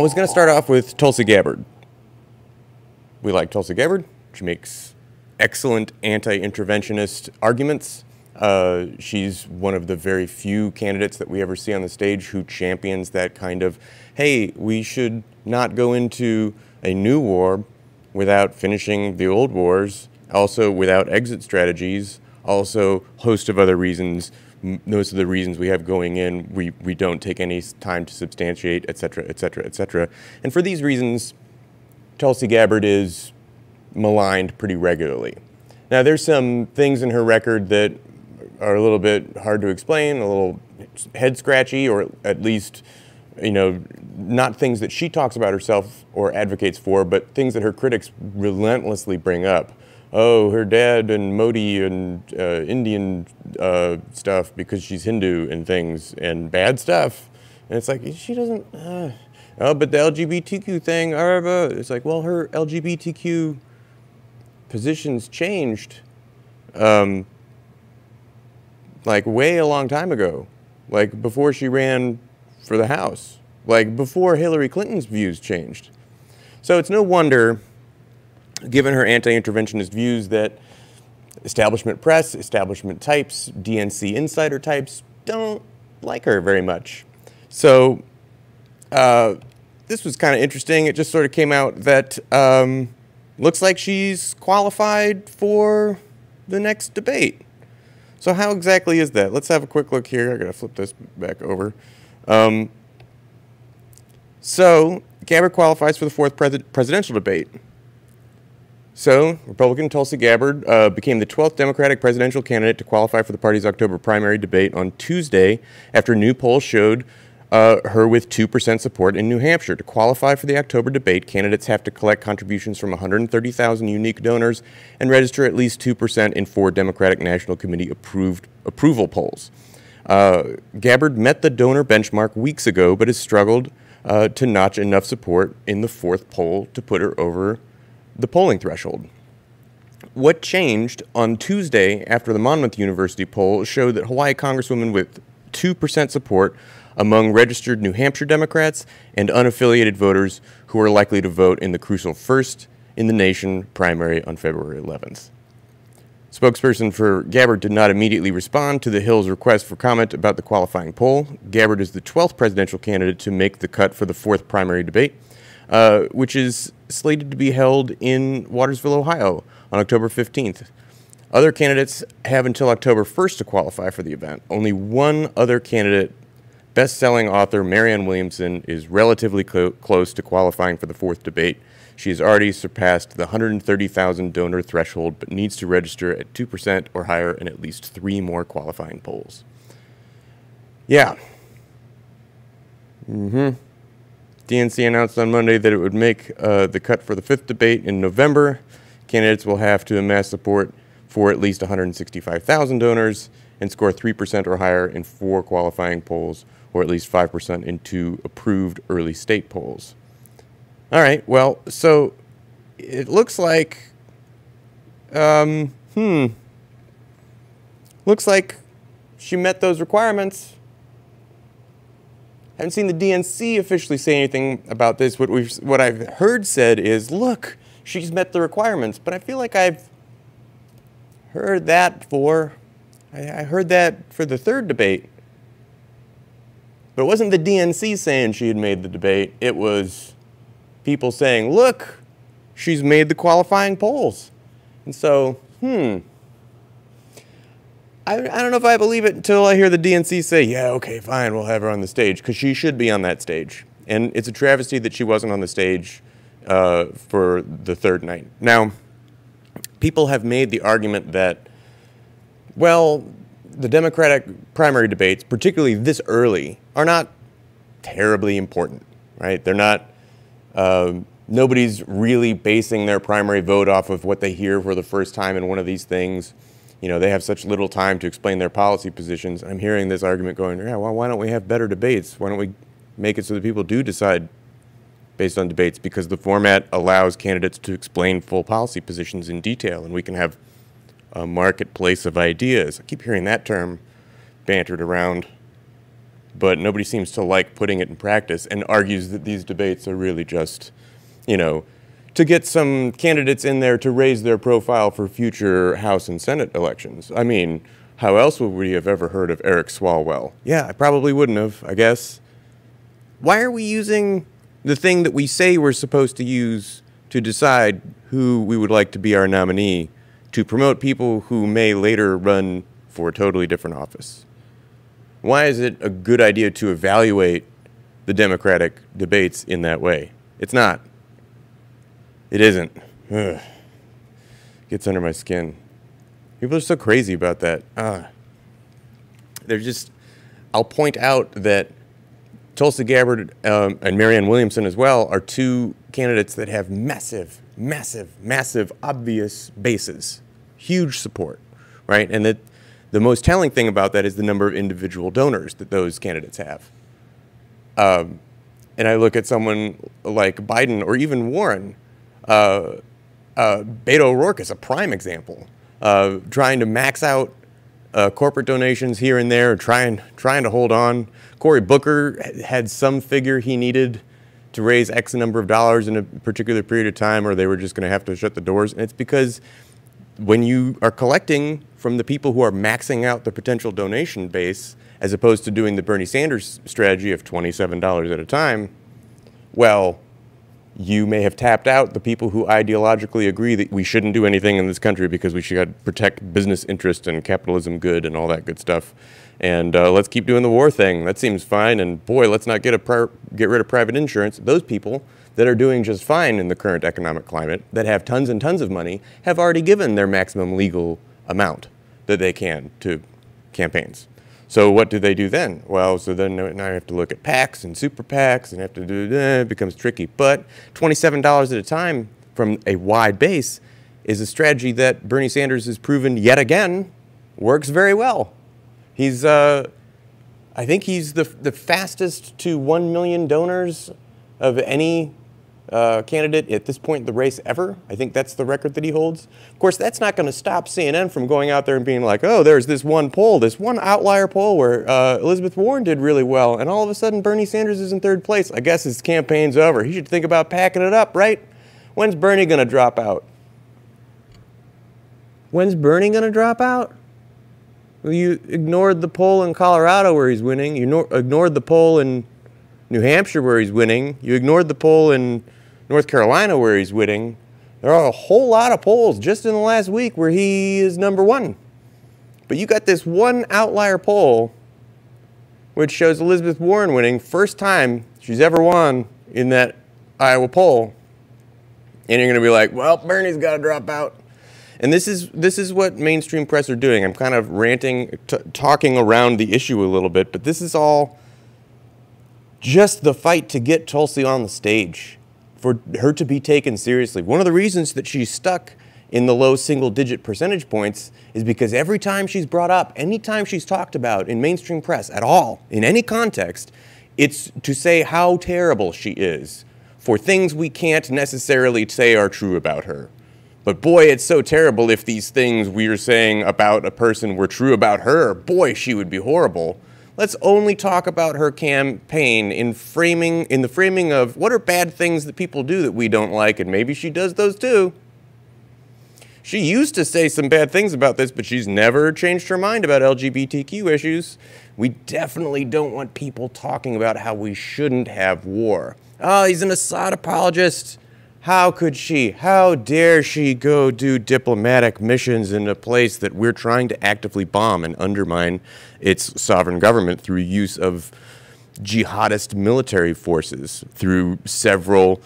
was going to start off with Tulsi Gabbard. We like Tulsi Gabbard. She makes excellent anti-interventionist arguments. She's one of the very few candidates that we ever see on the stage who champions that kind of, hey, we should not go into a new war without finishing the old wars, also without exit strategies, also a host of other reasons. Those are the reasons we have going in. We don't take any time to substantiate, et cetera, et cetera, et cetera. And for these reasons, Tulsi Gabbard is maligned pretty regularly. Now, there's some things in her record that are a little bit hard to explain, a little head-scratchy, or at least, you know, not things that she talks about herself or advocates for, but things that her critics relentlessly bring up. Oh, her dad and Modi and Indian stuff because she's Hindu and things and bad stuff. And it's like, she doesn't, oh, but the LGBTQ thing, it's like, well, her LGBTQ positions changed like way a long time ago, like before she ran for the House, like before Hillary Clinton's views changed. So it's no wonder, given her anti-interventionist views, that establishment press, establishment types, DNC insider types don't like her very much. So this was kind of interesting. It just sort of came out that looks like she's qualified for the next debate. So how exactly is that? Let's have a quick look here. I gotta flip this back over. So Gabbard qualifies for the fourth presidential debate. So, Republican Tulsi Gabbard became the 12th Democratic presidential candidate to qualify for the party's October primary debate on Tuesday after new polls showed her with 2% support in New Hampshire. To qualify for the October debate, candidates have to collect contributions from 130,000 unique donors and register at least 2% in 4 Democratic National Committee approval polls. Gabbard met the donor benchmark weeks ago, but has struggled to notch enough support in the 4th poll to put her over the polling threshold. What changed on Tuesday after the Monmouth University poll showed that Hawaii Congresswoman with 2% support among registered New Hampshire Democrats and unaffiliated voters who are likely to vote in the crucial first in the nation primary on February 11th. Spokesperson for Gabbard did not immediately respond to the Hill's request for comment about the qualifying poll. Gabbard is the 12th presidential candidate to make the cut for the 4th primary debate, which is slated to be held in Watersville, Ohio on October 15th. Other candidates have until October 1st to qualify for the event. Only one other candidate, best-selling author Marianne Williamson, is relatively close to qualifying for the 4th debate. She has already surpassed the 130,000 donor threshold, but needs to register at 2% or higher in at least 3 more qualifying polls. Yeah. DNC announced on Monday that it would make the cut for the 5th debate in November. Candidates will have to amass support for at least 165,000 donors and score 3% or higher in 4 qualifying polls, or at least 5% in 2 approved early state polls. All right, well, so it looks like, looks like she met those requirements. I haven't seen the DNC officially say anything about this. What I've heard said is, look, she's met the requirements. But I feel like I've heard that before. I heard that for the 3rd debate. But it wasn't the DNC saying she had made the debate. It was people saying, look, she's made the qualifying polls. And so, I don't know if I believe it until I hear the DNC say, yeah, okay, fine, we'll have her on the stage, because she should be on that stage. And it's a travesty that she wasn't on the stage for the 3rd night. Now, people have made the argument that, well, the Democratic primary debates, particularly this early, are not terribly important, right? They're not, nobody's really basing their primary vote off of what they hear for the first time in one of these things. You know, they have such little time to explain their policy positions. I'm hearing this argument going, yeah, well, why don't we have better debates? Why don't we make it so that people do decide based on debates? Because the format allows candidates to explain full policy positions in detail, and we can have a marketplace of ideas. I keep hearing that term bantered around. but nobody seems to like putting it in practice and argues that these debates are really just, you know, to get some candidates in there to raise their profile for future House and Senate elections. I mean, how else would we have ever heard of Eric Swalwell? Yeah, I probably wouldn't have, I guess. Why are we using the thing that we say we're supposed to use to decide who we would like to be our nominee to promote people who may later run for a totally different office? Why is it a good idea to evaluate the Democratic debates in that way? It's not. It isn't. Ugh. Gets under my skin. People are so crazy about that. They're just, I'll point out that Tulsi Gabbard and Marianne Williamson as well are two candidates that have massive, massive, massive obvious bases. Huge support, right? And that the most telling thing about that is the number of individual donors that those candidates have. And I look at someone like Biden or even Warren. Beto O'Rourke is a prime example. Trying to max out corporate donations here and there, trying to hold on. Cory Booker had some figure he needed to raise X number of dollars in a particular period of time, or they were just going to have to shut the doors. And it's because when you are collecting from the people who are maxing out the potential donation base, as opposed to doing the Bernie Sanders strategy of $27 at a time, well, you may have tapped out the people who ideologically agree that we shouldn't do anything in this country because we should protect business interest and capitalism good and all that good stuff. And let's keep doing the war thing. That seems fine. And boy, let's not get rid of private insurance. Those people that are doing just fine in the current economic climate, that have tons and tons of money, have already given their maximum legal amount that they can to campaigns. So what do they do then? Well, so then now I have to look at PACs and super PACs and have to do that. It becomes tricky. But $27 at a time from a wide base is a strategy that Bernie Sanders has proven yet again works very well. He's, I think he's the fastest to 1 million donors of any candidate at this point in the race ever. I think that's the record that he holds. Of course, that's not going to stop CNN from going out there and being like, oh, there's this one poll, this one outlier poll where Elizabeth Warren did really well, and all of a sudden Bernie Sanders is in third place. I guess his campaign's over. He should think about packing it up, right? When's Bernie going to drop out? When's Bernie going to drop out? Well, you ignored the poll in Colorado where he's winning. You ignored the poll in New Hampshire where he's winning. You ignored the poll in North Carolina where he's winning. There are a whole lot of polls just in the last week where he is #1. But you got this one outlier poll which shows Elizabeth Warren winning, first time she's ever won in that Iowa poll. And you're going to be like, well, Bernie's got to drop out. And this is what mainstream press are doing. I'm kind of ranting, talking around the issue a little bit, but this is all just the fight to get Tulsi on the stage, for her to be taken seriously. One of the reasons that she's stuck in the low single-digit percentage points is because every time she's brought up, any time she's talked about in mainstream press at all, in any context, it's to say how terrible she is for things we can't necessarily say are true about her. But boy, it's so terrible if these things we're saying about a person were true about her. Boy, she would be horrible. Let's only talk about her campaign in the framing of what are bad things that people do that we don't like, and maybe she does those too. She used to say some bad things about this, but she's never changed her mind about LGBTQ issues. We definitely don't want people talking about how we shouldn't have war. Oh, he's an Assad apologist. How could she? How dare she go do diplomatic missions in a place that we're trying to actively bomb and undermine its sovereign government through use of jihadist military forces, through several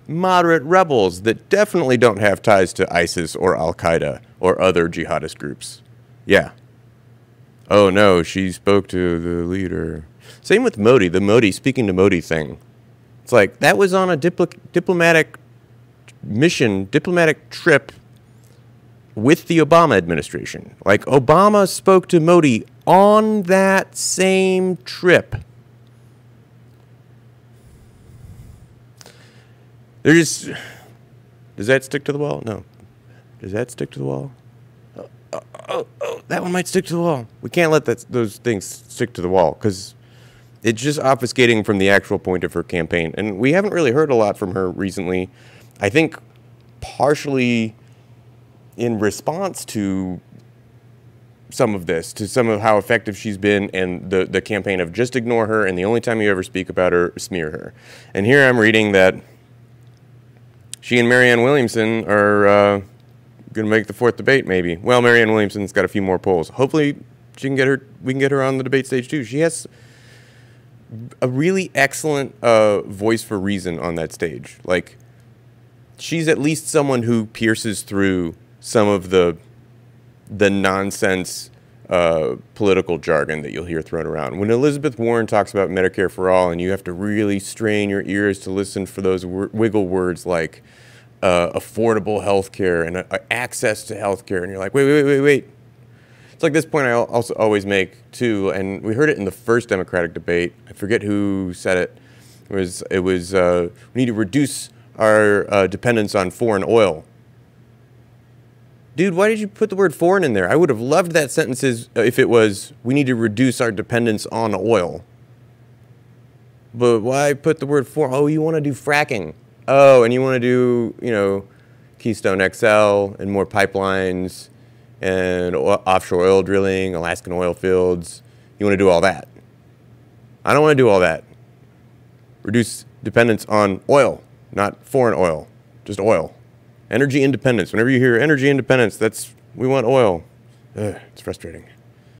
moderate rebels that definitely don't have ties to ISIS or Al-Qaeda or other jihadist groups? Yeah. Oh no, she spoke to the leader. Same with Modi, the Modi speaking to Modi thing. It's like, that was on a diplomatic mission, diplomatic trip with the Obama administration. Like, Obama spoke to Modi on that same trip. They're just, does that stick to the wall? No. Does that stick to the wall? Oh, that one might stick to the wall. We can't let those things stick to the wall, because it's just obfuscating from the actual point of her campaign. And we haven't really heard a lot from her recently. I think partially in response to some of this, to some of how effective she's been, and the campaign of just ignore her, and the only time you ever speak about her, smear her. And here I'm reading that she and Marianne Williamson are going to make the 4th debate, maybe. Well, Marianne Williamson's got a few more polls. Hopefully she can get her. We can get her on the debate stage too. She has a really excellent voice for reason on that stage. Like, she's at least someone who pierces through some of the nonsense political jargon that you'll hear thrown around. When Elizabeth Warren talks about Medicare for all, and you have to really strain your ears to listen for those wiggle words like affordable health care and access to health care, and you're like, wait. It's like this point I also always make, too, and we heard it in the first Democratic debate. I forget who said it. It was we need to reduce our dependence on foreign oil. Dude, why did you put the word foreign in there? I would have loved that sentence if it was, we need to reduce our dependence on oil. But why put the word foreign? Oh, you want to do fracking. Oh, and you want to do, you know, Keystone XL and more pipelines and offshore oil drilling, Alaskan oil fields. You want to do all that. I don't want to do all that. Reduce dependence on oil, not foreign oil, just oil. Energy independence. Whenever you hear energy independence, we want oil. Ugh, it's frustrating.